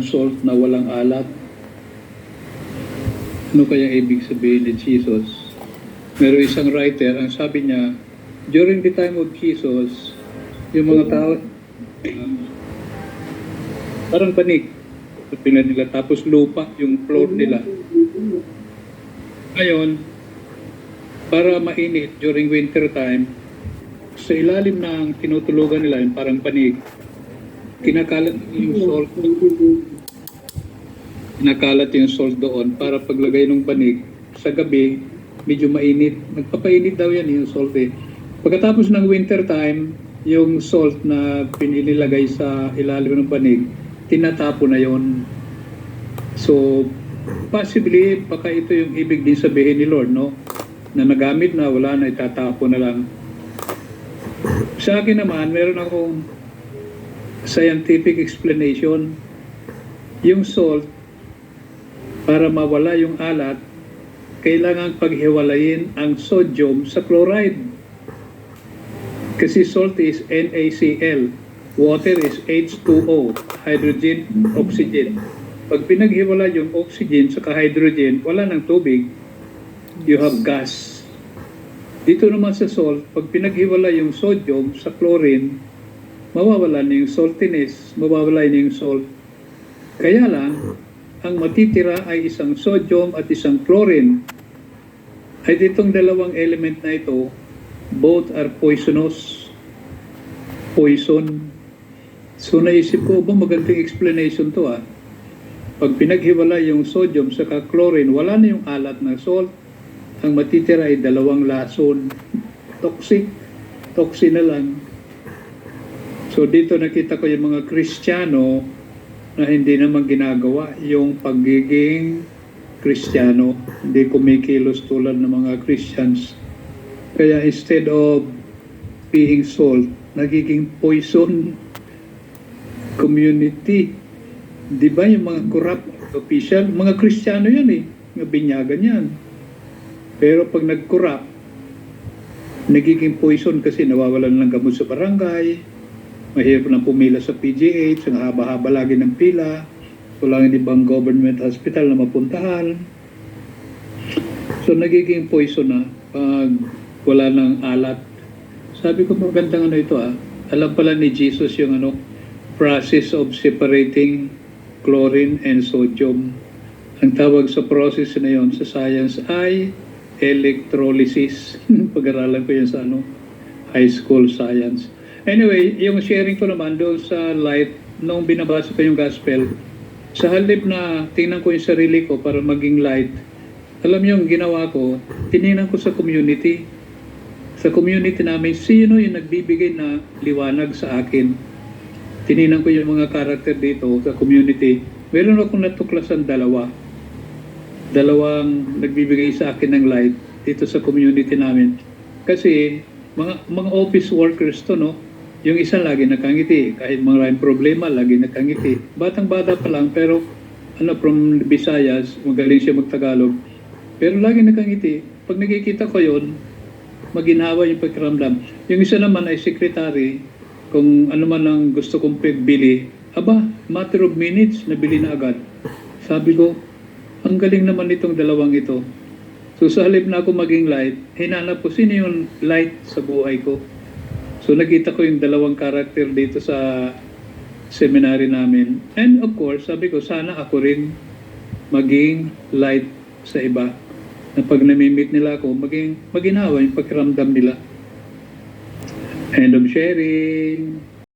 salt na walang alat. Ano kaya ibig sabihin ni Jesus? Meron isang writer, ang sabi niya, during the time of Jesus, yung mga tao, parang banig, sabihin nila, tapos lupa, yung floor nila. Ngayon, para mainit during winter time, sa ilalim ng tinutulugan nila, yung parang banig, kinakalat yung salt. Kinakalat yung salt doon para paglagay ng banig, sa gabi, medyo mainit. Nagpapainit daw yan yung salt eh. Pagkatapos ng winter time, yung salt na pinilagay sa ilalim ng banig, tinatapo na yon. So, possibly, baka ito yung ibig din sabihin ni Lord, no? Na nagamit na, wala na, itatapo na lang. Sa akin naman, meron akong scientific explanation. Yung salt, para mawala yung alat, kailangan paghiwalayin ang sodium sa chloride. Kasi salt is NaCl, water is H2O, hydrogen, oxygen. Pag pinaghiwala yung oxygen sa hydrogen, wala ng tubig. You have gas. Dito naman sa salt, pag pinaghiwala yung sodium sa chlorine, mawawala na yung saltiness, mawawala na yung salt. Kaya lang, ang matitira ay isang sodium at isang chlorine. Ay ditong dalawang element na ito, both are poisonous. Poison. So naisip ko, magandang explanation to ah. Pag pinaghiwala yung sodium sa chlorine, wala na yung alat ng salt. Ang matitira ay dalawang lason. Toxic. Toxin na lang. So dito nakita ko yung mga Kristiyano na hindi naman ginagawa yung pagiging Kristiyano. Hindi kumikilos tulad ng mga Christians. Kaya instead of being salt, nagiging poison community. Di ba yung mga corrupt official, mga Kristiyano yan eh, mga binyagan yan. Pero pag nag-corrupt, nagiging poison kasi nawawalan ng gamot sa barangay, mahirap na pumila sa PGH, ang haba-haba lagi ng pila, walang ibang government hospital na mapuntahan. So nagiging poison na pag wala ng alat. Sabi ko magandang ano ito ah. Alam pala ni Jesus yung process of separating chlorine and sodium. Ang tawag sa process na yon sa science ay electrolysis. Pag-aralan ko yan sa high school science. Anyway, yung sharing ko naman doon sa light, nung binabasa ko yung gospel, sa halip na tingnan ko yung sarili ko para maging light, alam niyo yung ginawa ko, tinignan ko sa community. Sa community namin, sino yung nagbibigay na liwanag sa akin? Tinignan ko yung mga karakter dito sa community. Meron akong natuklasan dalawang nagbibigay sa akin ng light dito sa community namin. Kasi mga office workers to, no? Yung isa lagi nakangiti, kahit maraming problema, lagi nakangiti. Batang-bata pa lang, pero from Visayas, magaling siya magtagalog. Pero lagi nakangiti. Pag nakikita ko yon, maginhawa yung pagkiramdam. Yung isa naman ay secretary, kung ano man ang gusto kong pagbili, matter of minutes, nabili na agad. Sabi ko, ang galing naman itong dalawang ito. So sa halip na ako maging light, hinanap ko sino yung light sa buhay ko. So nakita ko yung dalawang karakter dito sa seminary namin. And of course, sabi ko, sana ako rin maging light sa iba. Na pag namimit nila ako, maging maginawa yung pagkiramdam nila. End of sharing.